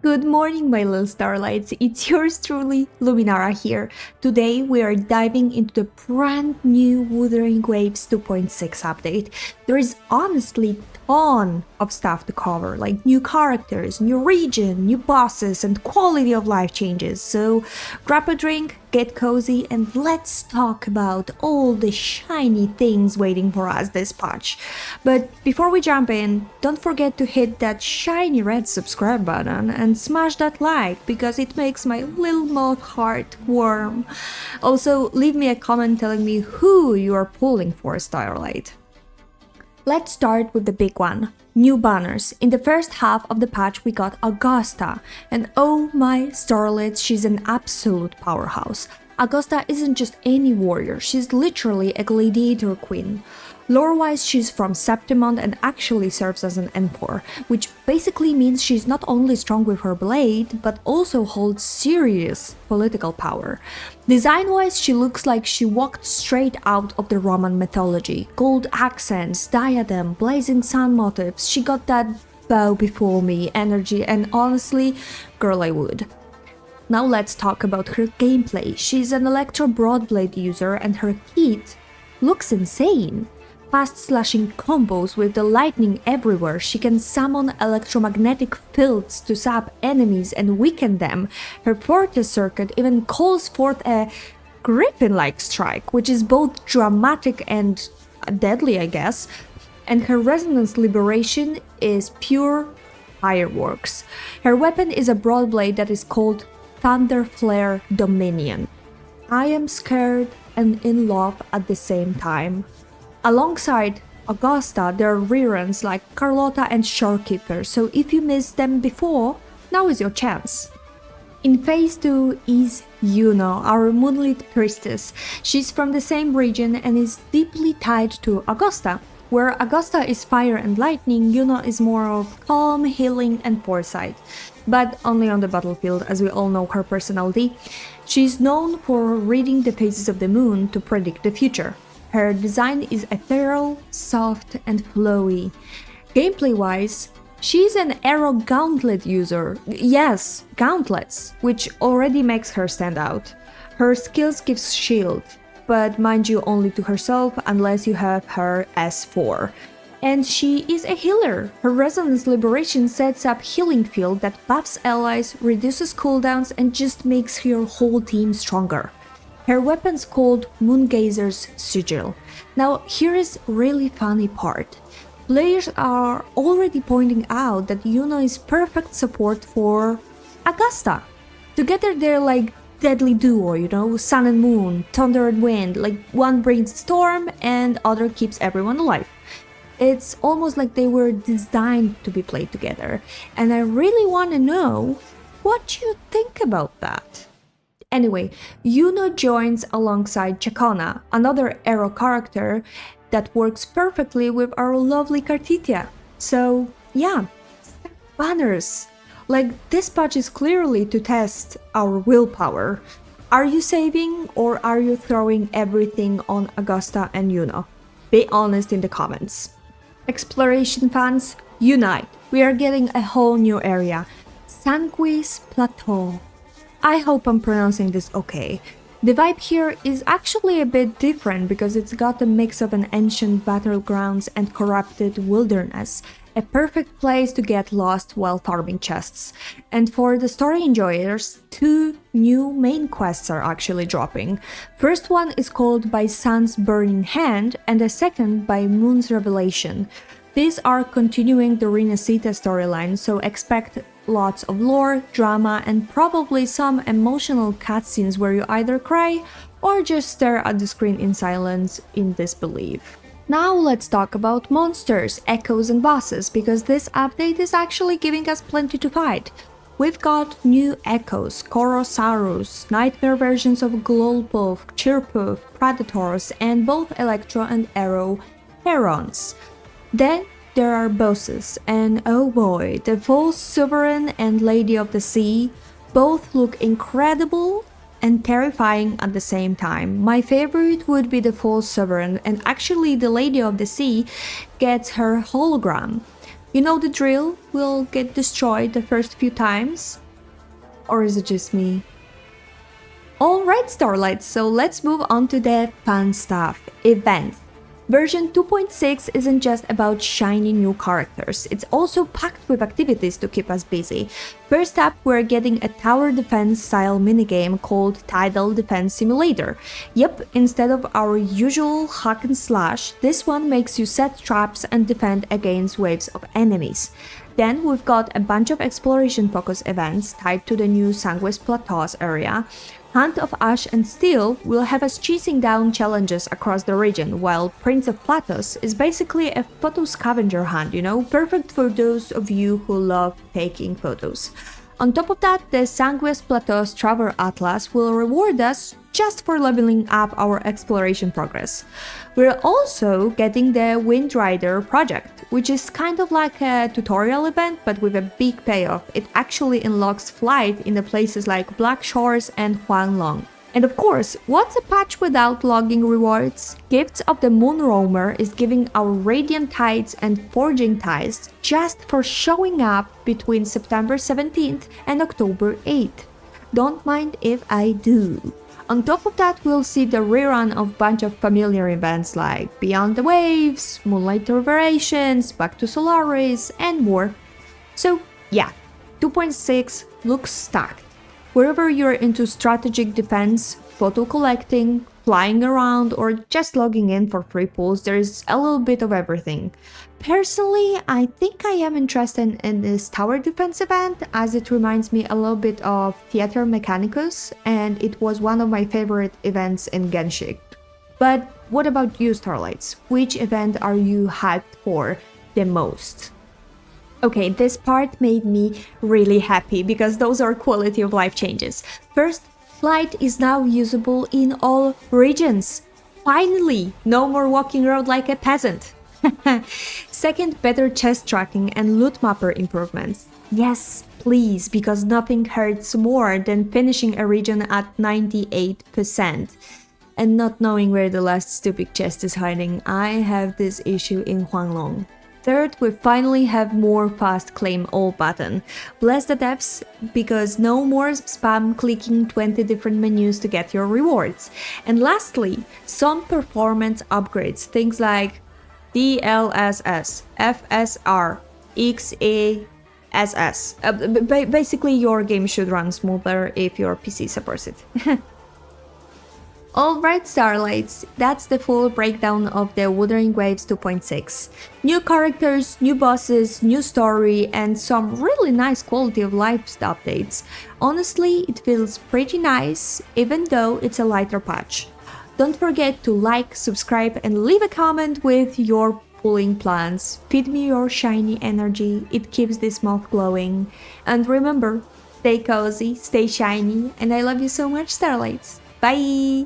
Good morning, my little starlights. It's yours truly, Luminara here. Today we are diving into the brand new Wuthering Waves 2.6 update. There is honestly a ton of stuff to cover, like new characters, new region, new bosses, and quality of life changes. So grab a drink, get cozy, and let's talk about all the shiny things waiting for us this patch. But before we jump in, don't forget to hit that shiny red subscribe button and smash that like because it makes my little moth heart warm. Also, leave me a comment telling me who you are pulling for Starlight. Let's start with the big one. New banners. In the first half of the patch we got Augusta, and oh my starlets, she's an absolute powerhouse. Augusta isn't just any warrior, she's literally a gladiator queen. Lore-wise, she's from Septimond and actually serves as an Emperor, which basically means she's not only strong with her blade, but also holds serious political power. Design-wise, she looks like she walked straight out of the Roman mythology. Gold accents, diadem, blazing sun motifs, she got that bow before me energy, and honestly, girl, I would. Now let's talk about her gameplay. She's an Electro Broadblade user and her kit looks insane. Fast slashing combos with the lightning everywhere, she can summon electromagnetic fields to zap enemies and weaken them. Her Forte circuit even calls forth a griffin-like strike, which is both dramatic and deadly, I guess. And her Resonance Liberation is pure fireworks. Her weapon is a broadblade that is called Thunder Flare Dominion. I am scared and in love at the same time. Alongside Augusta, there are reruns like Carlotta and Shorekeeper, so if you missed them before, now is your chance. In Phase 2 is Iuno, our moonlit priestess. She's from the same region and is deeply tied to Augusta. Where Augusta is fire and lightning, Iuno is more of calm, healing and foresight. But only on the battlefield, as we all know her personality. She's known for reading the phases of the moon to predict the future. Her design is ethereal, soft and flowy. Gameplay-wise, she's an arrow gauntlet user. Yes, gauntlets, which already makes her stand out. Her skills gives shield, but mind you only to herself unless you have her S4. And she is a healer. Her Resonance Liberation sets up healing field that buffs allies, reduces cooldowns and just makes your whole team stronger. Her weapon's called Moongazer's Sigil. Now here is really funny part. Players are already pointing out that Iuno is perfect support for Augusta. Together they're like deadly duo, you know, sun and moon, thunder and wind, like one brings storm and other keeps everyone alive. It's almost like they were designed to be played together, and I really want to know what you think about that. Anyway, Iuno joins alongside Chacona, another arrow character that works perfectly with our lovely Cartitia. So yeah, banners. Like, this patch is clearly to test our willpower. Are you saving or are you throwing everything on Augusta and Iuno? Be honest in the comments. Exploration fans, unite! We are getting a whole new area, Sanguis Plateaus. I hope I'm pronouncing this okay. The vibe here is actually a bit different because it's got a mix of an ancient battlegrounds and corrupted wilderness, a perfect place to get lost while farming chests. And for the story enjoyers, 2 new main quests are actually dropping. First one is called By Sun's Burning Hand and the second by Moon's Revelation. These are continuing the Renacita storyline, so expect lots of lore, drama, and probably some emotional cutscenes where you either cry or just stare at the screen in silence in disbelief. Now let's talk about monsters, echoes and bosses, because this update is actually giving us plenty to fight. We've got new echoes, Korosaurus, nightmare versions of Glolpov, Chirpov, Predators, and both Electro and Arrow Herons. Then there are bosses, and oh boy, the False Sovereign and Lady of the Sea both look incredible and terrifying at the same time. My favorite would be the False Sovereign, and actually the Lady of the Sea gets her hologram. You know the drill, we'll get destroyed the first few times. Or is it just me? Alright Starlights, so let's move on to the fun stuff, events. Version 2.6 isn't just about shiny new characters, it's also packed with activities to keep us busy. First up, we're getting a tower defense style minigame called Tidal Defense Simulator. Yep, instead of our usual hack and slash, this one makes you set traps and defend against waves of enemies. Then we've got a bunch of exploration focus events tied to the new Sanguis Plateaus area. Hunt of Ash and Steel will have us chasing down challenges across the region, while Prince of Plateaus is basically a photo scavenger hunt, perfect for those of you who love taking photos. On top of that, the Sanguis Plateaus Travel Atlas will reward us just for leveling up our exploration progress. We're also getting the Wind Rider project, which is kind of like a tutorial event but with a big payoff. It actually unlocks flight in the places like Black Shores and Huanglong. And of course, what's a patch without logging rewards? Gifts of the Moon Roamer is giving our Radiant Tides and Forging Tides just for showing up between September 17th and October 8th. Don't mind if I do. On top of that, we'll see the rerun of a bunch of familiar events like Beyond the Waves, Moonlight Reverberations, Back to Solaris, and more. So yeah, 2.6 looks stacked. Wherever you're into strategic defense, photo collecting, flying around, or just logging in for free pulls, there's a little bit of everything. Personally, I think I am interested in this tower defense event as it reminds me a little bit of Theater Mechanicus, and it was one of my favorite events in Genshin. But what about you, Starlights? Which event are you hyped for the most? Okay, this part made me really happy because those are quality of life changes. First, flight is now usable in all regions. Finally, no more walking around like a peasant. Second, better chest tracking and loot mapper improvements. Yes, please, because nothing hurts more than finishing a region at 98% and not knowing where the last stupid chest is hiding. I have this issue in Huanglong. Third, we finally have more fast claim all button. Bless the devs, because no more spam clicking 20 different menus to get your rewards. And lastly, some performance upgrades, things like DLSS, FSR, XASS. Basically, your game should run smoother if your PC supports it. Alright Starlights, that's the full breakdown of the Wuthering Waves 2.6. New characters, new bosses, new story, and some really nice quality of life updates. Honestly, it feels pretty nice, even though it's a lighter patch. Don't forget to like, subscribe, and leave a comment with your pulling plans. Feed me your shiny energy, it keeps this moth glowing. And remember, stay cozy, stay shiny, and I love you so much, Starlights. Bye!